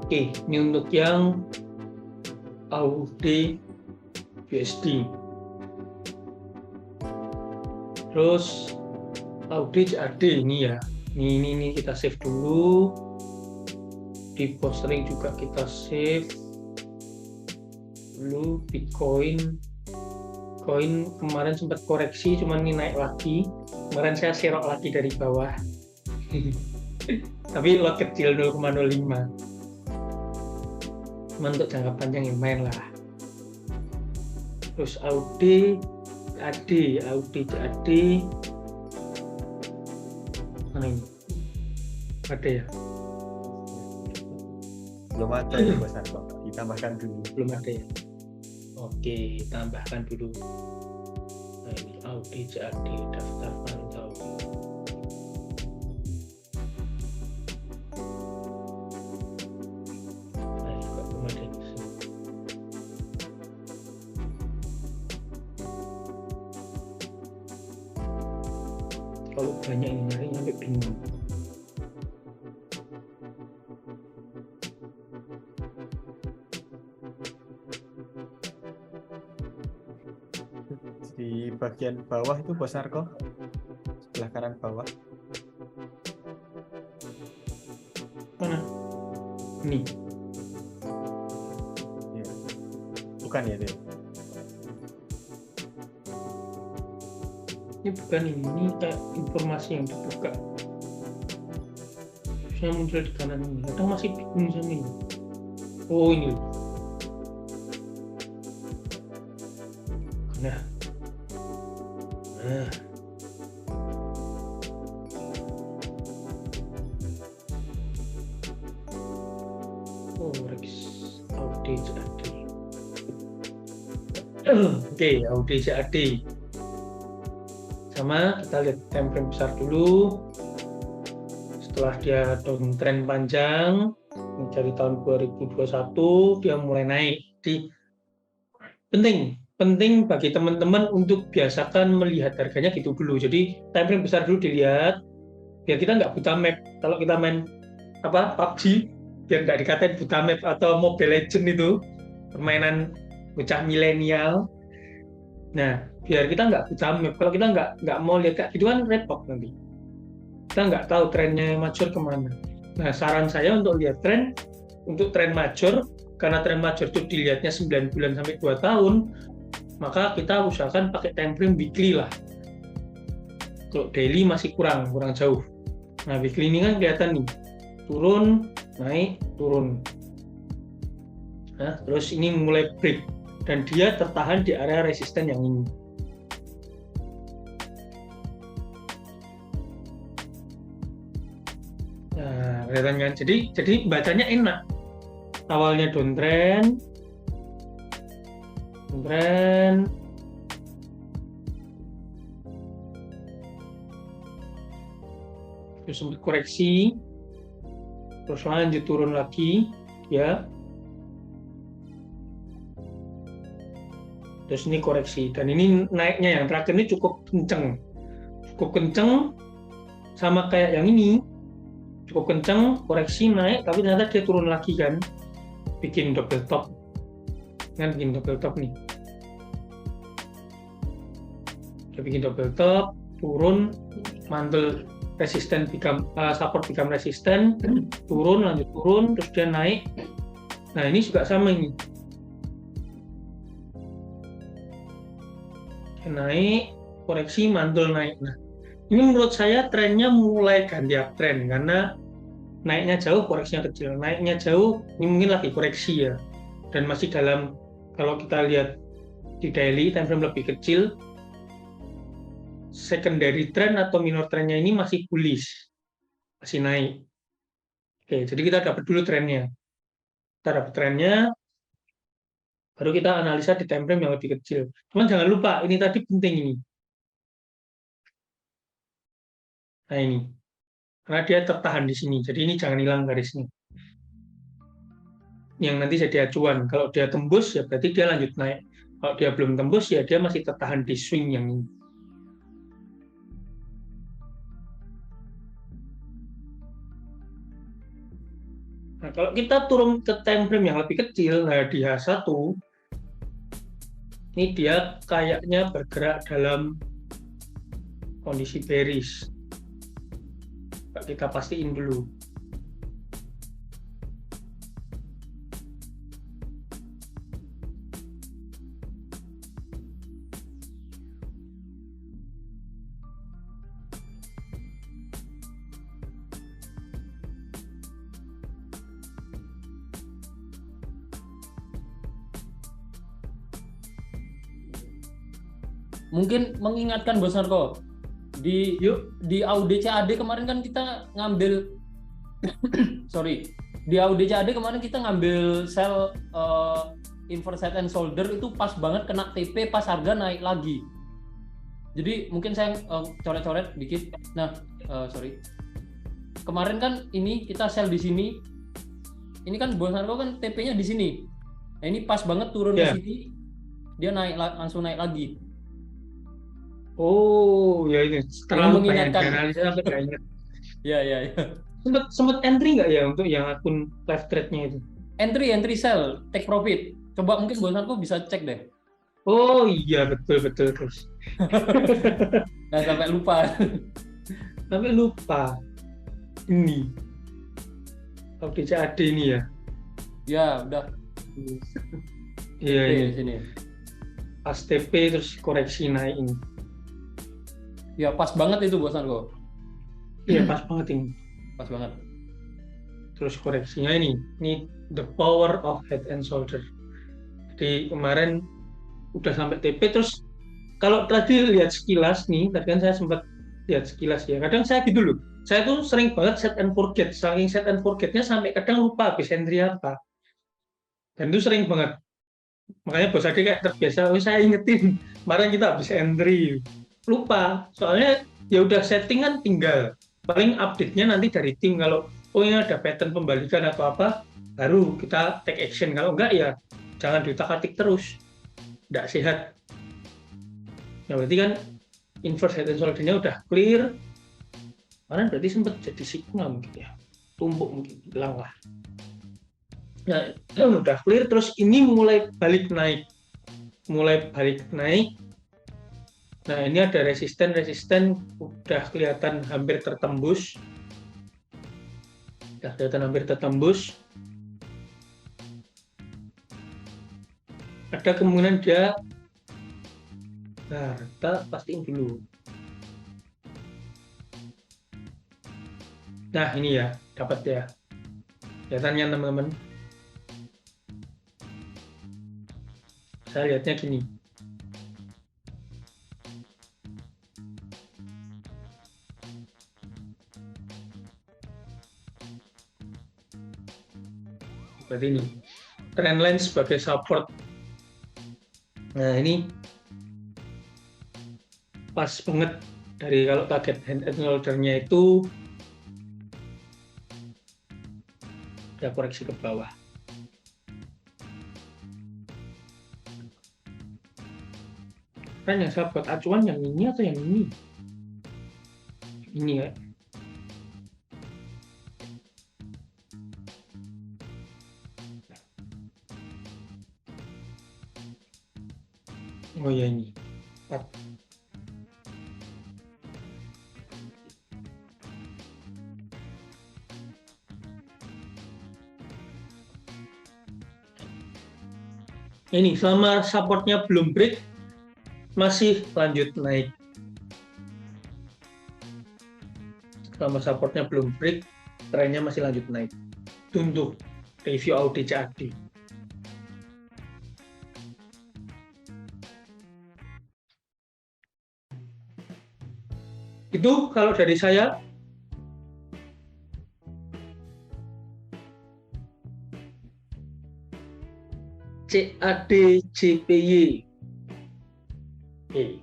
Speaker 2: Oke, ini untuk yang AUD USD. Terus AUD CAD ini ya. Ini kita save dulu. Di post link juga kita save dulu. Bitcoin kemarin sempat koreksi, cuman ini naik lagi. Kemarin saya serok lagi dari bawah. Tapi lot kecil 0,05. Untuk jangka panjang yang main lah. Terus AUD CAD mana ini? Ada ya?
Speaker 1: Belum ada ya Mas Arko, ditambahkan dulu.
Speaker 2: Belum ada ya? Oke, tambahkan dulu. Nah, ini AUD CAD daftar pantau. terlalu banyak ini, nyari sampai bingung.
Speaker 1: Di bagian bawah itu Bos Narko, sebelah kanan bawah.
Speaker 2: Mana? Ini.
Speaker 1: Ya. Bukan ya dia.
Speaker 2: Ini bukan ini kayak informasi yang dibuka. Terusnya muncul di kanan ini. Kadang masih bingung sama ini. Oh ini. Nah. Nah. Oh, Rex Audi CAD. Oke, Audi CAD. Sama kita lihat time frame besar dulu. Setelah dia downtrend panjang dari tahun 2021 dia mulai naik. Jadi penting bagi teman-teman untuk biasakan melihat harganya gitu dulu. Jadi time frame besar dulu dilihat biar kita nggak buta map. Kalau kita main PUBG biar nggak dikatain buta map atau Mobile Legends itu permainan bocah milenial. Nah, biar kita nggak buta map. Kalau kita nggak mau lihat kayak gitu kan repot nanti. Kita nggak tahu trennya mature kemana. Nah, saran saya untuk lihat tren, untuk tren mature, karena tren mature itu dilihatnya 9 bulan sampai 2 tahun, maka kita usahakan pakai time frame weekly lah. Kalau daily masih kurang jauh. Nah, weekly ini kan kelihatan nih, turun, naik, turun. Nah, terus ini mulai break. Dan dia tertahan di area resisten yang ini. Nah, kelihatan kan? Jadi bacanya enak. Awalnya downtrend, terus sempat koreksi, terus lanjut turun lagi, ya. Terus ini koreksi, dan ini naiknya yang terakhir ini cukup kenceng, sama kayak yang ini, cukup kenceng, koreksi naik, tapi ternyata dia turun lagi kan, bikin double top, bikin double top nih, dia bikin double top, turun, mantel resisten support become resisten, turun, lanjut turun, terus dia naik. Nah ini juga sama ini. Naik, koreksi, mantul naik. Nah, ini menurut saya trennya mulai ganti uptrend karena naiknya jauh, koreksinya kecil. Naiknya jauh, ini mungkin lagi koreksi ya. Dan masih dalam, kalau kita lihat di daily, time frame lebih kecil, secondary trend atau minor trendnya ini masih bullish, masih naik. Oke, jadi kita dapat dulu trennya. Kita dapat trennya, baru kita analisa di time frame yang lebih kecil. Cuman jangan lupa, ini tadi penting ini. Nah ini, karena dia tertahan di sini, jadi ini jangan hilang garisnya. Yang nanti jadi acuan, kalau dia tembus ya berarti dia lanjut naik. Kalau dia belum tembus ya dia masih tertahan di swing yang ini. Nah, kalau kita turun ke time frame yang lebih kecil, nah di H1 ini dia kayaknya bergerak dalam kondisi bearish. Kita pastiin dulu.
Speaker 3: Mungkin mengingatkan Bos Narko, di Audi CAD kemarin kan kita ngambil di Audi CAD kemarin kita ngambil sell inverse head and shoulder itu pas banget kena TP pas harga naik lagi. Jadi mungkin saya coret-coret dikit. Nah, kemarin kan ini kita sell di sini. Ini kan Bos Narko kan TP-nya di sini. Nah, ini pas banget turun ke sini, dia langsung naik lagi.
Speaker 2: Oh, ya ini terlalu banyak
Speaker 3: mengingatkan.
Speaker 2: dana saya sampai nggak ingat.
Speaker 3: Ya, ya, ya.
Speaker 2: Sempet entry nggak ya untuk yang akun live trade-nya itu?
Speaker 3: Entry sell, take profit. Coba mungkin bosanku bisa cek deh.
Speaker 2: Oh iya, betul terus.
Speaker 3: Nah, sampai lupa.
Speaker 2: Sampai lupa. Ini. Kalau DCAD ini ya.
Speaker 3: Ya, udah.
Speaker 2: Iya,
Speaker 3: TP
Speaker 2: ini.
Speaker 3: di sini.
Speaker 2: Pas TP terus koreksi naik ini.
Speaker 3: Ya, pas banget itu bosanku.
Speaker 2: Iya, pas banget ini.
Speaker 3: Pas banget.
Speaker 2: Terus koreksinya ini the power of head and shoulder. Jadi kemarin udah sampai TP, terus kalau tadi lihat sekilas nih, tadi kan saya sempat lihat sekilas ya, kadang saya gitu loh, saya tuh sering banget set and forget, saking set and forgetnya sampai kadang lupa habis entry apa, dan itu sering banget, makanya bos Ade kayak terbiasa, oh saya ingetin kemarin kita habis entry, lupa, soalnya ya udah setting kan tinggal, paling update-nya nanti dari tim, kalau oh ini ada pattern pembalikan atau apa, baru kita take action, kalau enggak ya jangan diutak-atik terus, enggak sehat. Nah berarti kan inverse head and shoulder-nya udah clear, kemarin berarti sempat jadi sigma mungkin ya, tumpuk mungkin, hilang lah. Nah udah clear, terus ini mulai balik naik. Nah ini ada resisten udah kelihatan hampir tertembus. Ada kemungkinan dia, nah kita pastiin dulu. Nah ini ya, dapat ya. Kelihatannya teman-teman. Saya lihatnya gini. Berarti ini trendline sebagai support. Nah ini pas banget dari kalau target head and shoulder-nya itu ya koreksi ke bawah. Kan yang saya buat acuan yang ini atau yang ini? Ini ya. Oh ya ini. 4. Ini selama supportnya belum break masih lanjut naik. Selama supportnya belum break, trennya masih lanjut naik. Untuk review audit CAD. Itu kalau dari saya. CAD JPY. Oke.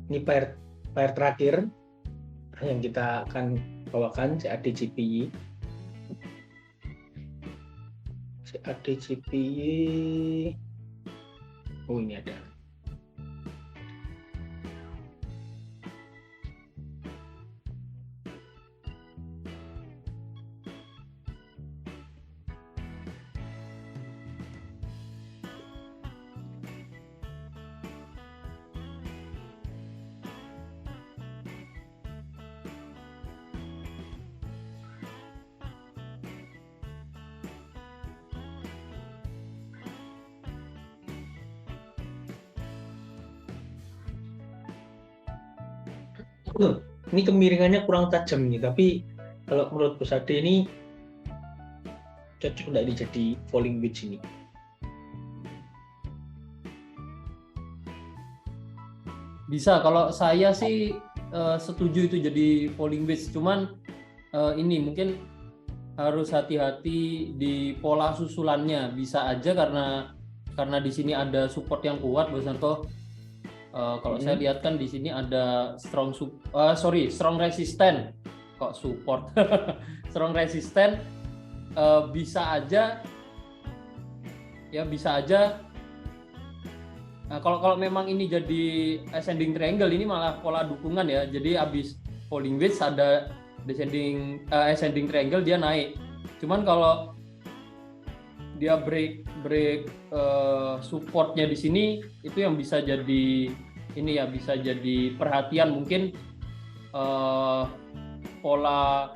Speaker 2: Ini pair terakhir yang kita akan bawakan, CAD JPY. CAD JPY. Oh ini ada. Ini kemiringannya kurang tajam nih, tapi kalau menurut Bos Ade ini cocok nggak ini jadi falling wedge ini?
Speaker 3: Bisa, kalau saya sih setuju itu jadi falling wedge, cuman ini mungkin harus hati-hati di pola susulannya. Bisa aja karena di sini ada support yang kuat, Bos Narto. Kalau saya lihat kan di sini ada strong resisten, kok support, strong resisten, bisa aja Nah, kalau memang ini jadi ascending triangle, ini malah pola dukungan ya. Jadi habis falling wedge ada ascending triangle, dia naik. Cuman kalau dia break supportnya di sini, itu yang bisa jadi ini ya, bisa jadi perhatian. Mungkin pola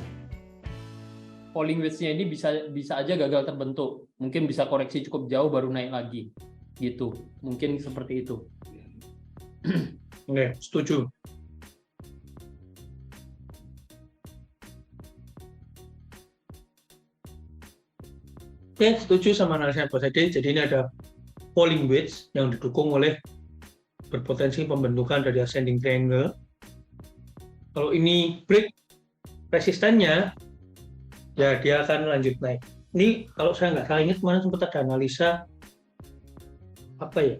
Speaker 3: falling wedge-nya ini bisa aja gagal terbentuk. Mungkin bisa koreksi cukup jauh baru naik lagi. Gitu. Mungkin seperti itu.
Speaker 2: Oke, setuju. Oke, setuju sama analisa Bos Ade. Jadi ini ada falling wedge yang didukung oleh berpotensi pembentukan dari ascending triangle. Kalau ini break resistennya, ya dia akan lanjut naik. Ini kalau saya nggak salah ingat kemarin sempat ada analisa apa ya,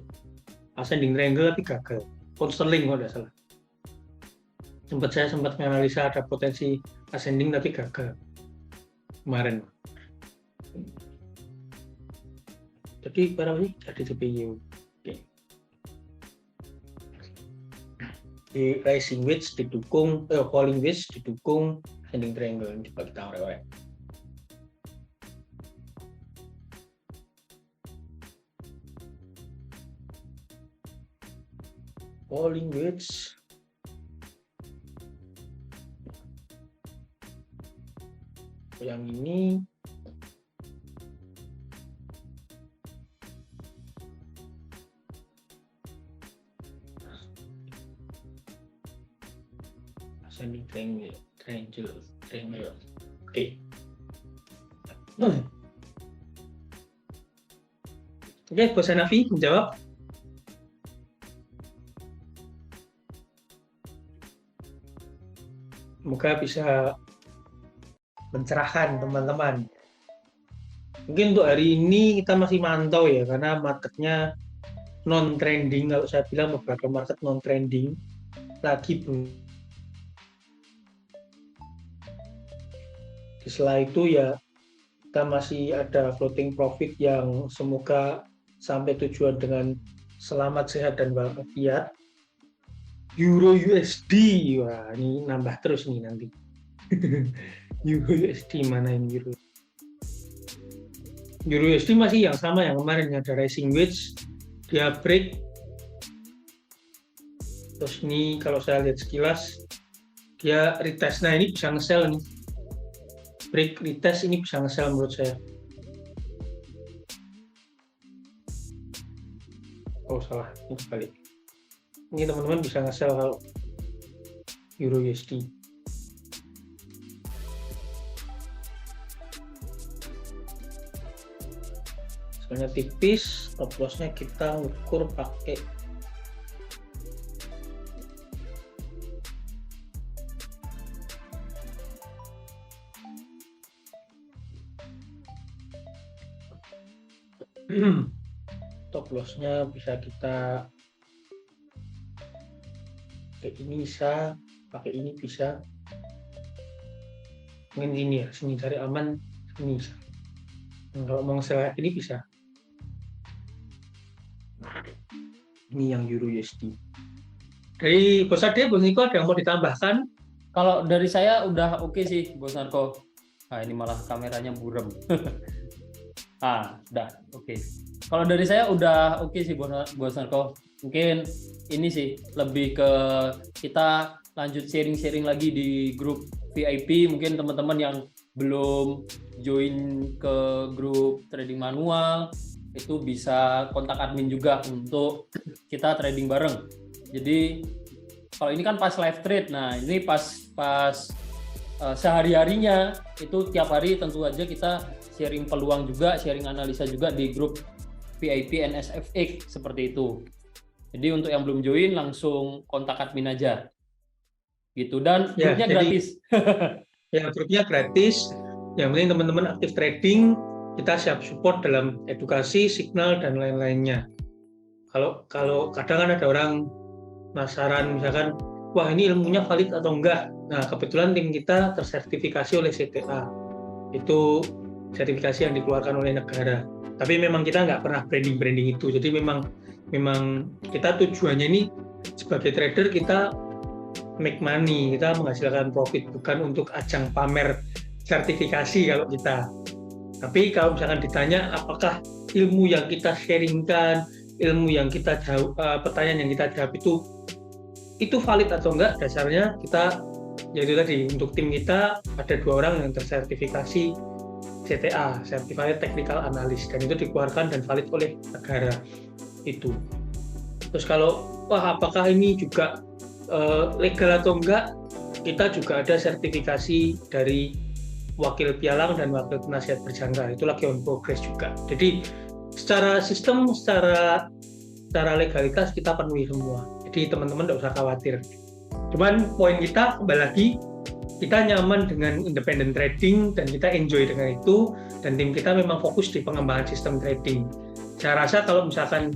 Speaker 2: ascending triangle tapi gagal. Pound sterling kalau nggak salah. Saya sempat menganalisa ada potensi ascending tapi gagal kemarin. Jadi berapa sih? Jadi CPU. Oke. Di rising wedge didukung, falling wedge didukung ascending triangle. Coba kita orek-orek. Falling wedge. Yang ini ascending triangle. Oke. Oke, Bos Hanafi menjawab. Semoga bisa mencerahkan teman-teman. Mungkin untuk hari ini kita masih mantau ya, karena marketnya non trending. Kalau saya bilang beberapa market non trending lagi setelah itu ya kita masih ada floating profit yang semoga sampai tujuan dengan selamat, sehat, dan walafiat. Euro USD, wah ini nambah terus nih nanti. Euro USD mana ini Euro? Euro USD masih yang sama yang kemarin, ada rising wedge, dia break. Terus ini kalau saya lihat sekilas dia retest, nah ini bisa nge-sell nih. Break retest ini bisa nge-sell menurut saya. Oh salah, ini balik. Ini teman-teman bisa nge-sell kalau Euro USD. Soalnya tipis, stop loss-nya kita ukur pakai stop loss-nya bisa kita pakai ini, bisa pakai ini, bisa mungkin ini ya, sini cari aman, ini bisa. Nah, kalau mau nge-sell ini bisa. Ini yang Euro USD. Dari Bos Ade, Bos Niko ada yang mau ditambahkan?
Speaker 3: Kalau dari saya udah oke sih, Bos Narko. Nah, ini malah kameranya burem. Udah oke. Kalau dari saya udah oke sih, Bos Narko. Mungkin ini sih lebih ke kita lanjut sharing-sharing lagi di grup VIP. Mungkin teman-teman yang belum join ke grup trading manual itu bisa kontak admin juga untuk kita trading bareng. Jadi kalau ini kan pas live trade, nah ini pas sehari-harinya itu tiap hari tentu aja kita sharing peluang juga, sharing analisa juga di grup VIP NSFX seperti itu. Jadi untuk yang belum join langsung kontak admin aja. Gitu, dan grupnya gratis.
Speaker 2: Ya, grupnya gratis. Yang penting teman-teman aktif trading, kita siap support dalam edukasi, signal, dan lain-lainnya. Kalau kadang kan ada orang penasaran, misalkan, wah ini ilmunya valid atau enggak. Nah, kebetulan tim kita tersertifikasi oleh CTA. Itu sertifikasi yang dikeluarkan oleh negara. Tapi memang kita nggak pernah branding itu. Jadi memang kita tujuannya ini sebagai trader kita make money, kita menghasilkan profit, bukan untuk ajang pamer sertifikasi kalau kita. Tapi kalau misalkan ditanya apakah ilmu yang kita sharingkan, ilmu yang kita jawab, pertanyaan yang kita jawab itu valid atau enggak, dasarnya kita, yaitu tadi untuk tim kita ada 2 orang yang tersertifikasi CTA, Certified Technical Analyst, dan itu dikeluarkan dan valid oleh negara itu. Terus kalau apakah ini juga legal atau enggak, kita juga ada sertifikasi dari wakil pialang dan wakil penasihat berjangka, itu lagi on progress juga. Jadi secara sistem, secara legalitas kita penuhi semua. Jadi teman-teman tidak usah khawatir. Cuman poin kita kembali lagi, kita nyaman dengan independent trading dan kita enjoy dengan itu, dan tim kita memang fokus di pengembangan sistem trading. Saya rasa kalau misalkan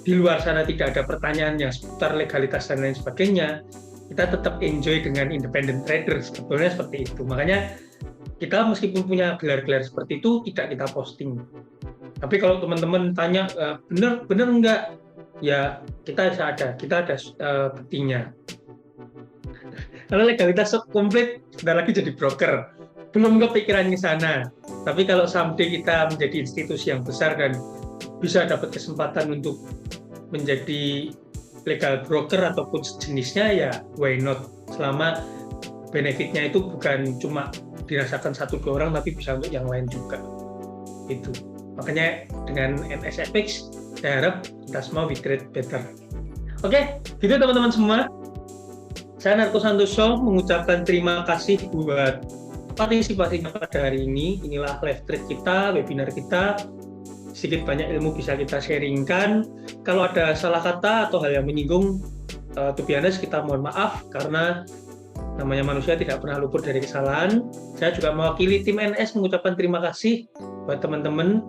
Speaker 2: di luar sana tidak ada pertanyaan yang seputar legalitas dan lain sebagainya, kita tetap enjoy dengan independent trader, sebetulnya seperti itu. Makanya kita meskipun punya gelar-gelar seperti itu tidak kita posting. Tapi kalau teman-teman tanya benar enggak, ya kita ada buktinya. Kalau legalitas komplit, sebentar lagi jadi broker. Belum kepikiran ke sana. Tapi kalau someday kita menjadi institusi yang besar dan bisa dapat kesempatan untuk menjadi legal broker ataupun sejenisnya, ya why not? Selama benefitnya itu bukan cuma dirasakan 1-2 orang, tapi bisa untuk yang lain juga. Itu. Makanya dengan NSFX, saya harap kita semua we trade better. Oke, gitu teman-teman semua. Saya Narko Santoso mengucapkan terima kasih buat partisipasinya pada hari ini. Inilah live trade kita, webinar kita. Sedikit banyak ilmu bisa kita sharingkan. Kalau ada salah kata atau hal yang menyinggung, to be honest, kita mohon maaf karena namanya manusia tidak pernah luput dari kesalahan. Saya juga mewakili tim NS mengucapkan terima kasih buat teman-teman.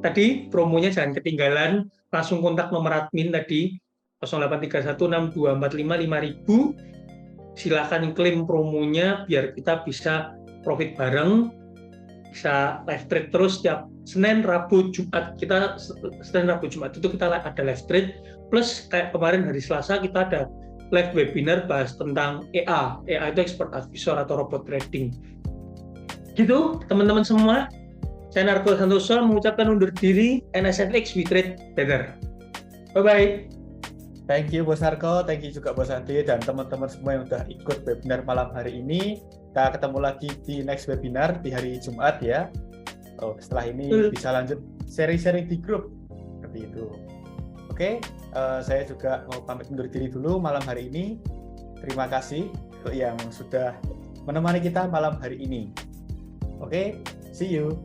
Speaker 2: Tadi promonya jangan ketinggalan, langsung kontak nomor admin tadi 083162455000. Silakan klaim promonya biar kita bisa profit bareng, bisa live trade terus setiap Senin, Rabu, Jumat. Kita Senin, Rabu, Jumat itu kita ada live trade, plus kayak kemarin hari Selasa kita ada live webinar bahas tentang EA itu expert advisor atau robot trading. Gitu teman-teman semua, saya Narko Santoso mengucapkan undur diri. NSFX, we trade better. Bye bye.
Speaker 1: Thank you Bos Narko, thank you juga Bos Ade dan teman-teman semua yang udah ikut webinar malam hari ini. Kita ketemu lagi di next webinar di hari Jumat ya. Setelah ini bisa lanjut sharing-sharing di grup seperti itu. Oke, saya juga mau pamit undur diri dulu malam hari ini. Terima kasih untuk yang sudah menemani kita malam hari ini. Oke, see you.